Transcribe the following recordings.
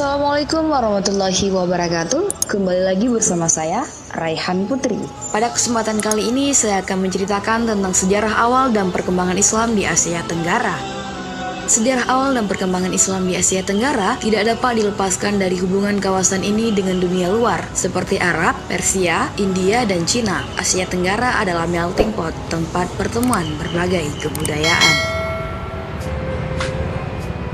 Assalamualaikum warahmatullahi wabarakatuh. Kembali lagi bersama saya, Raihan Putri. Pada kesempatan kali ini saya akan menceritakan tentang sejarah awal dan perkembangan Islam di Asia Tenggara. Sejarah awal dan perkembangan Islam di Asia Tenggara tidak dapat dilepaskan dari hubungan kawasan ini dengan dunia luar, seperti Arab, Persia, India, dan Cina. Asia Tenggara adalah melting pot, tempat pertemuan berbagai kebudayaan.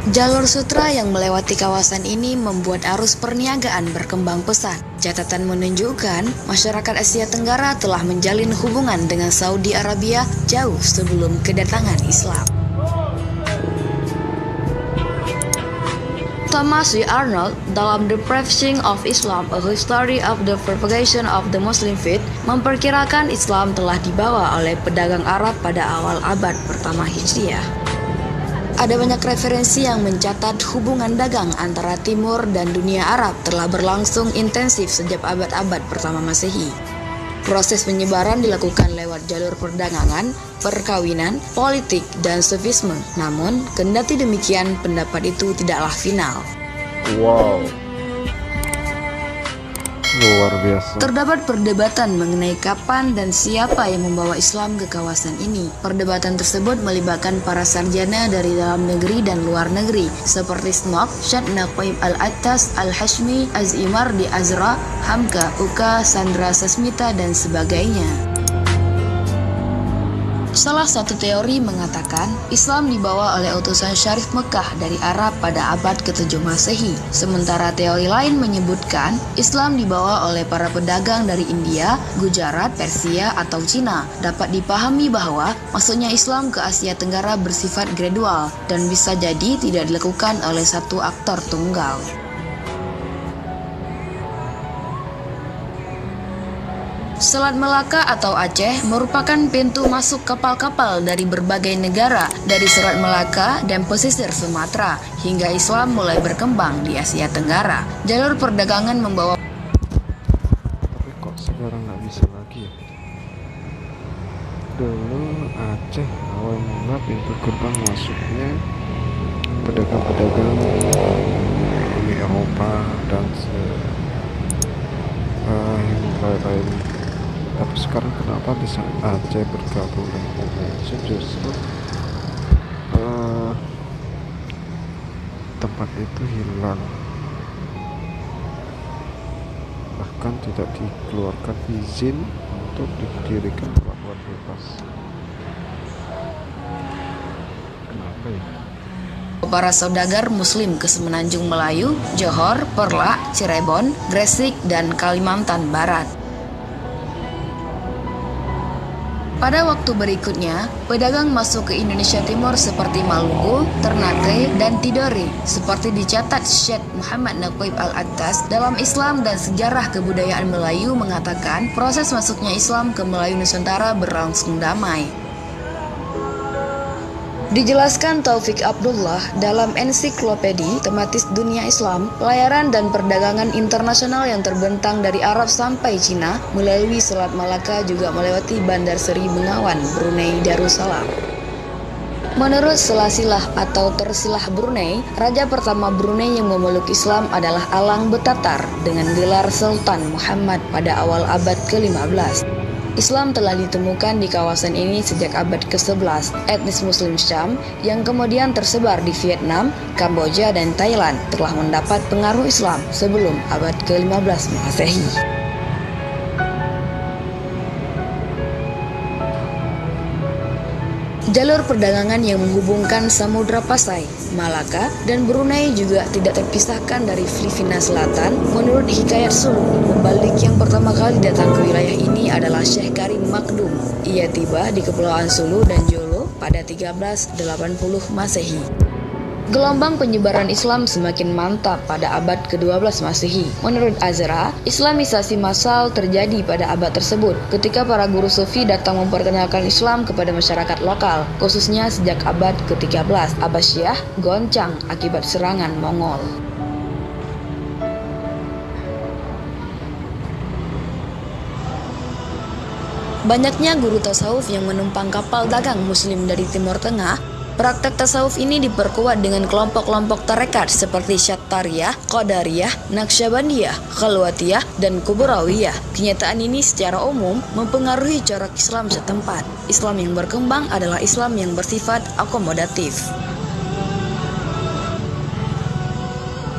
Jalur sutra yang melewati kawasan ini membuat arus perniagaan berkembang pesat. Catatan menunjukkan masyarakat Asia Tenggara telah menjalin hubungan dengan Saudi Arabia jauh sebelum kedatangan Islam. Thomas W. Arnold dalam The Preaching of Islam, A History of the Propagation of the Muslim Faith memperkirakan Islam telah dibawa oleh pedagang Arab pada awal abad pertama Hijriah. Ada banyak referensi yang mencatat hubungan dagang antara Timur dan dunia Arab telah berlangsung intensif sejak abad-abad pertama Masehi. Proses penyebaran dilakukan lewat jalur perdagangan, perkawinan, politik, dan sufisme. Namun, kendati demikian, pendapat itu tidaklah final. Wow, luar biasa. Terdapat perdebatan mengenai kapan dan siapa yang membawa Islam ke kawasan ini. Perdebatan tersebut melibatkan para sarjana dari dalam negeri dan luar negeri, seperti Snok, Syed Naqib Al-Attas, Al-Hashmi, Az-Imar di Azra, Hamka, Uka, Sandra Sasmita, dan sebagainya. Salah satu teori mengatakan Islam dibawa oleh utusan Syarif Mekah dari Arab pada abad ke-7 Masehi. Sementara teori lain menyebutkan Islam dibawa oleh para pedagang dari India, Gujarat, Persia, atau Cina. Dapat dipahami bahwa masuknya Islam ke Asia Tenggara bersifat gradual dan bisa jadi tidak dilakukan oleh satu aktor tunggal. Selat Melaka atau Aceh merupakan pintu masuk kapal-kapal dari berbagai negara dari Selat Melaka dan pesisir Sumatera hingga Islam mulai berkembang di Asia Tenggara. Jalur perdagangan membawa. Tapi kok sekarang nggak bisa lagi ya? Dulu Aceh awal mula pintu gerbang masuknya pedagang-pedagang Uni Eropa dan yang lain. Tapi sekarang kenapa di saat Aceh bergabung dengan Indonesia justru tempat itu hilang, bahkan tidak dikeluarkan izin untuk didirikan pelabuhan bebas. Kenapa ya? Para saudagar Muslim ke Semenanjung Melayu, Johor, Perla, Cirebon, Gresik, dan Kalimantan Barat. Pada waktu berikutnya, pedagang masuk ke Indonesia Timur seperti Maluku, Ternate, dan Tidore. Seperti dicatat Syekh Muhammad Naqib Al-Attas dalam Islam dan Sejarah Kebudayaan Melayu mengatakan proses masuknya Islam ke Melayu Nusantara berlangsung damai. Dijelaskan Taufik Abdullah dalam ensiklopedi tematis dunia Islam, pelayaran dan perdagangan internasional yang terbentang dari Arab sampai Cina melalui Selat Malaka juga melewati Bandar Seri Bengawan, Brunei Darussalam. Menurut Silsilah atau Tersilah Brunei, raja pertama Brunei yang memeluk Islam adalah Alang Betatar dengan gelar Sultan Muhammad pada awal abad ke-15. Islam telah ditemukan di kawasan ini sejak abad ke-11. Etnis Muslim Syam yang kemudian tersebar di Vietnam, Kamboja, dan Thailand telah mendapat pengaruh Islam sebelum abad ke-15 Masehi. Jalur perdagangan yang menghubungkan Samudra Pasai, Malaka, dan Brunei juga tidak terpisahkan dari Filipina Selatan. Menurut Hikayat Sulu, pembalik yang pertama kali datang ke wilayah ini adalah Syekh Karim Makdum. Ia tiba di Kepulauan Sulu dan Jolo pada 1380 Masehi. Gelombang penyebaran Islam semakin mantap pada abad ke-12 Masehi. Menurut Azra, Islamisasi massal terjadi pada abad tersebut ketika para guru sufi datang memperkenalkan Islam kepada masyarakat lokal, khususnya sejak abad ke-13. Abbasiyah goncang akibat serangan Mongol. Banyaknya guru tasawuf yang menumpang kapal dagang Muslim dari Timur Tengah Praktek tasawuf ini diperkuat dengan kelompok-kelompok tarekat seperti Syattariyah, Qadariyah, Naqsyabandiyah, Khalwatiyah, dan Kuburawiyah. Kenyataan ini secara umum mempengaruhi corak Islam setempat. Islam yang berkembang adalah Islam yang bersifat akomodatif.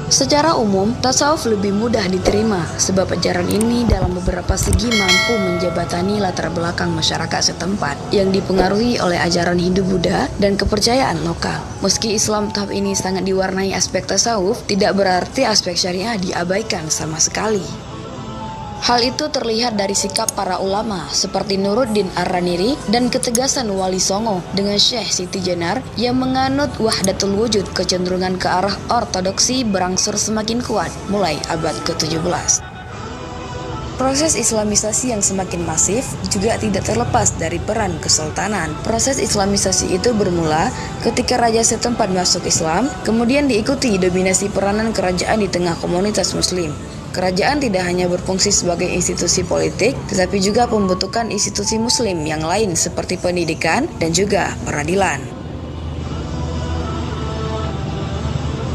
Secara umum, tasawuf lebih mudah diterima sebab ajaran ini dalam beberapa segi mampu menjembatani latar belakang masyarakat setempat yang dipengaruhi oleh ajaran Hindu-Buddha dan kepercayaan lokal. Meski Islam tahap ini sangat diwarnai aspek tasawuf, tidak berarti aspek syariah diabaikan sama sekali. Hal itu terlihat dari sikap para ulama seperti Nuruddin Ar-Raniri dan ketegasan Wali Songo dengan Syekh Siti Jenar yang menganut wahdatul wujud. Kecenderungan ke arah ortodoksi berangsur semakin kuat mulai abad ke-17. Proses Islamisasi yang semakin masif juga tidak terlepas dari peran kesultanan. Proses Islamisasi itu bermula ketika raja setempat masuk Islam, kemudian diikuti dominasi peranan kerajaan di tengah komunitas muslim. Kerajaan tidak hanya berfungsi sebagai institusi politik, tetapi juga pembentukan institusi muslim yang lain seperti pendidikan dan juga peradilan.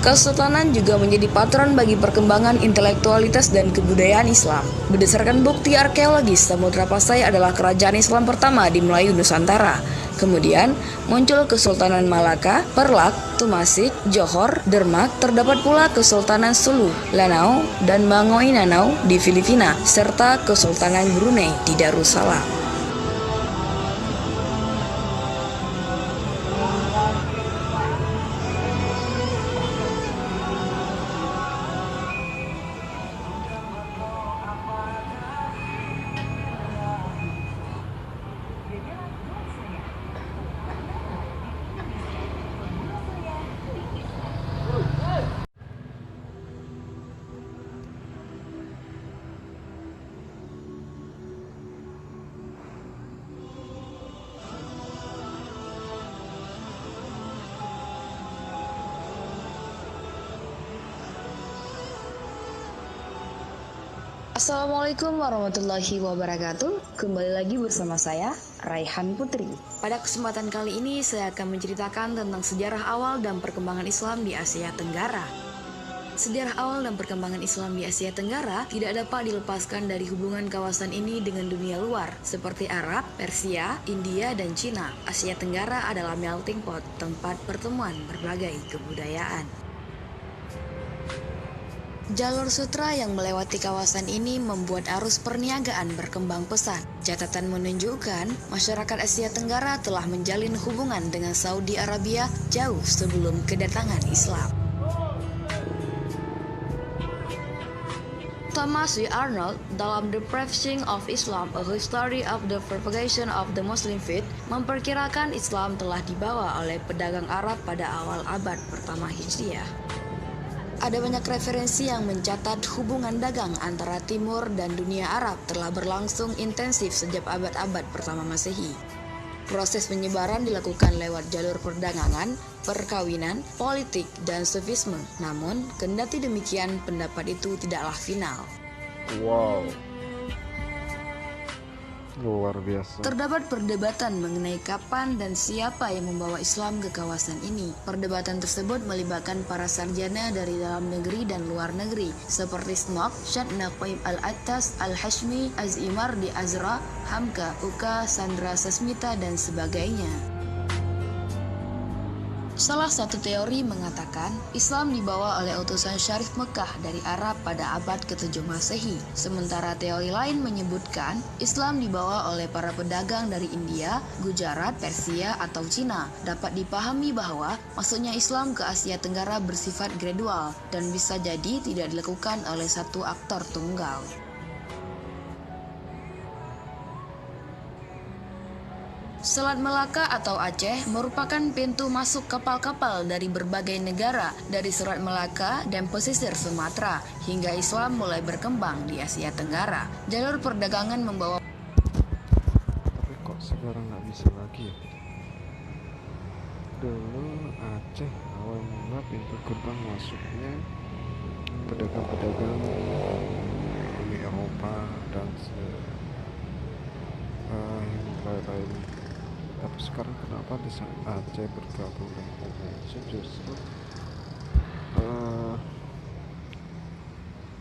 Kesultanan juga menjadi patron bagi perkembangan intelektualitas dan kebudayaan Islam. Berdasarkan bukti arkeologis, Samudra Pasai adalah kerajaan Islam pertama di Melayu Nusantara. Kemudian muncul Kesultanan Malaka, Perlak, Tumasik, Johor, Dermak. Terdapat pula Kesultanan Sulu, Lanao, dan Maoinanao di Filipina, serta Kesultanan Brunei di Darussalam. Assalamualaikum warahmatullahi wabarakatuh. Kembali lagi bersama saya, Raihan Putri. Pada kesempatan kali ini saya akan menceritakan tentang sejarah awal dan perkembangan Islam di Asia Tenggara. Sejarah awal dan perkembangan Islam di Asia Tenggara tidak dapat dilepaskan dari hubungan kawasan ini dengan dunia luar seperti Arab, Persia, India, dan Cina. Asia Tenggara adalah melting pot, tempat pertemuan berbagai kebudayaan. Jalur sutra yang melewati kawasan ini membuat arus perniagaan berkembang pesat. Catatan menunjukkan masyarakat Asia Tenggara telah menjalin hubungan dengan Saudi Arabia jauh sebelum kedatangan Islam. Thomas W. Arnold dalam The Preaching of Islam, A History of the Propagation of the Muslim Faith memperkirakan Islam telah dibawa oleh pedagang Arab pada awal abad pertama Hijriah. Ada banyak referensi yang mencatat hubungan dagang antara Timur dan dunia Arab telah berlangsung intensif sejak abad-abad pertama Masehi. Proses penyebaran dilakukan lewat jalur perdagangan, perkawinan, politik, dan sufisme. Namun, kendati demikian, pendapat itu tidaklah final. Wow, luar biasa. Terdapat perdebatan mengenai kapan dan siapa yang membawa Islam ke kawasan ini. Perdebatan tersebut melibatkan para sarjana dari dalam negeri dan luar negeri seperti Snok, Syed Naqib Al-Attas, Al-Hashmi, Az-Imar di Azra, Hamka, Uka, Sandra Sasmita, dan sebagainya. Salah satu teori mengatakan Islam dibawa oleh utusan Syarif Mekah dari Arab pada abad ke-7 Masehi. Sementara teori lain menyebutkan Islam dibawa oleh para pedagang dari India, Gujarat, Persia, atau Cina. Dapat dipahami bahwa masuknya Islam ke Asia Tenggara bersifat gradual dan bisa jadi tidak dilakukan oleh satu aktor tunggal. Selat Melaka atau Aceh merupakan pintu masuk kapal-kapal dari berbagai negara dari Selat Melaka dan pesisir Sumatera hingga Islam mulai berkembang di Asia Tenggara. Jalur perdagangan membawa. Tapi kok sekarang nggak bisa lagi ya? Dulu Aceh awal mula pintu gerbang masuknya pedagang-pedagang Uni Eropa dan lain-lain. Tapi sekarang kenapa di saat Aceh bergabung dengan Indonesia justru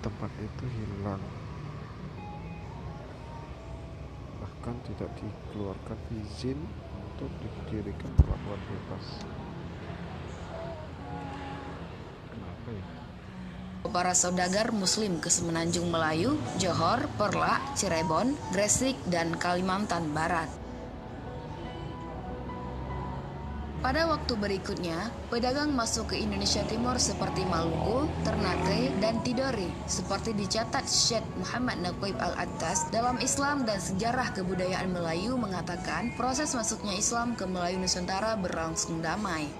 tempat itu hilang, bahkan tidak dikeluarkan izin untuk didirikan pelabuhan bebas. Kenapa ya? Para saudagar Muslim ke Semenanjung Melayu, Johor, Perlak, Cirebon, Gresik, dan Kalimantan Barat. Pada waktu berikutnya, pedagang masuk ke Indonesia Timur seperti Maluku, Ternate, dan Tidore, seperti dicatat Syekh Muhammad Naqib Al-Attas dalam Islam dan Sejarah Kebudayaan Melayu mengatakan proses masuknya Islam ke Melayu Nusantara berlangsung damai.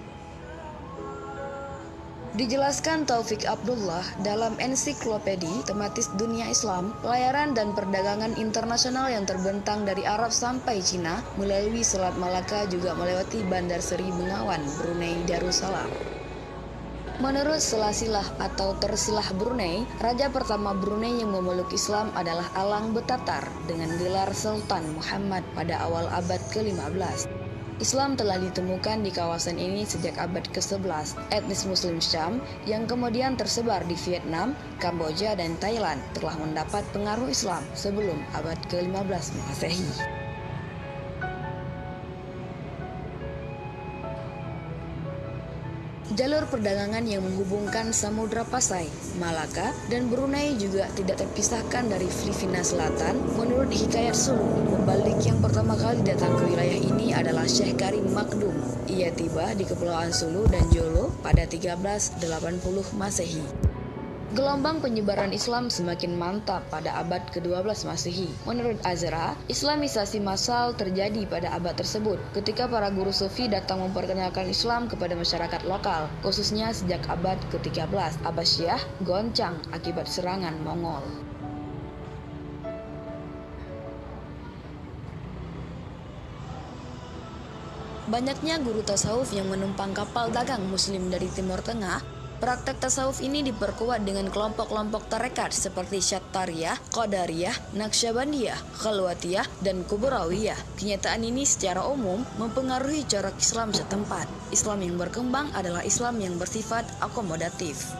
Dijelaskan Taufik Abdullah dalam ensiklopedi tematis dunia Islam, pelayaran dan perdagangan internasional yang terbentang dari Arab sampai Cina melalui Selat Malaka juga melewati Bandar Seri Bengawan, Brunei Darussalam. Menurut Silsilah atau Tersilah Brunei, raja pertama Brunei yang memeluk Islam adalah Alang Betatar dengan gelar Sultan Muhammad pada awal abad ke-15. Islam telah ditemukan di kawasan ini sejak abad ke-11. Etnis Muslim Syam yang kemudian tersebar di Vietnam, Kamboja, dan Thailand telah mendapat pengaruh Islam sebelum abad ke-15 Masehi. Jalur perdagangan yang menghubungkan Samudra Pasai, Malaka, dan Brunei juga tidak terpisahkan dari Filipina Selatan. Menurut Hikayat Sulu, pembalik yang pertama kali datang ke wilayah ini adalah Syekh Karim Makdum. Ia tiba di Kepulauan Sulu dan Jolo pada 1380 Masehi. Gelombang penyebaran Islam semakin mantap pada abad ke-12 Masehi. Menurut Azra, Islamisasi massal terjadi pada abad tersebut ketika para guru sufi datang memperkenalkan Islam kepada masyarakat lokal, khususnya sejak abad ke-13 Abbasiyah goncang akibat serangan Mongol. Banyaknya guru tasawuf yang menumpang kapal dagang Muslim dari Timur Tengah. Praktek tasawuf ini diperkuat dengan kelompok-kelompok tarekat seperti Syattariyah, Qadariyah, Naqsyabandiyah, Khalwatiyah, dan Kuburawiyah. Kenyataan ini secara umum mempengaruhi corak Islam setempat. Islam yang berkembang adalah Islam yang bersifat akomodatif.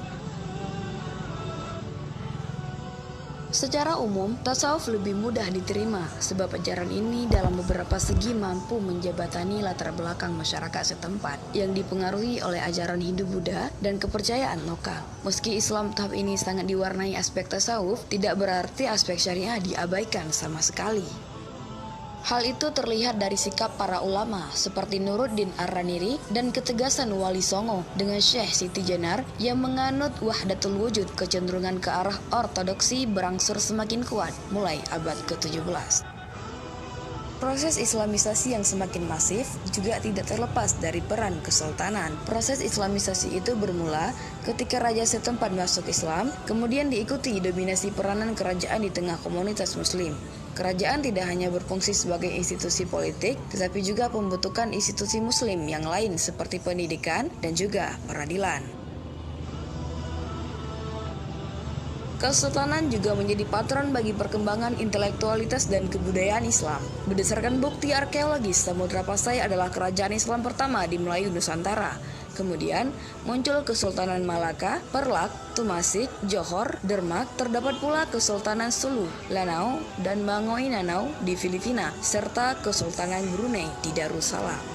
Secara umum, tasawuf lebih mudah diterima sebab ajaran ini dalam beberapa segi mampu menjebatani latar belakang masyarakat setempat yang dipengaruhi oleh ajaran Hindu Buddha dan kepercayaan lokal. Meski Islam tahap ini sangat diwarnai aspek tasawuf, tidak berarti aspek syariah diabaikan sama sekali. Hal itu terlihat dari sikap para ulama seperti Nuruddin Ar-Raniri dan ketegasan Wali Songo dengan Syekh Siti Jenar yang menganut wahdatul wujud. Kecenderungan ke arah ortodoksi berangsur semakin kuat mulai abad ke-17. Proses Islamisasi yang semakin masif juga tidak terlepas dari peran kesultanan. Proses Islamisasi itu bermula ketika raja setempat masuk Islam, kemudian diikuti dominasi peranan kerajaan di tengah komunitas Muslim. Kerajaan tidak hanya berfungsi sebagai institusi politik, tetapi juga membutuhkan institusi Muslim yang lain seperti pendidikan dan juga peradilan. Kesultanan juga menjadi patron bagi perkembangan intelektualitas dan kebudayaan Islam. Berdasarkan bukti arkeologis, Samudra Pasai adalah kerajaan Islam pertama di Melayu Nusantara. Kemudian muncul Kesultanan Malaka, Perlak, Tumasik, Johor, Dermak, terdapat pula Kesultanan Sulu, Lanao, dan Bangoinanao di Filipina, serta Kesultanan Brunei di Darussalam.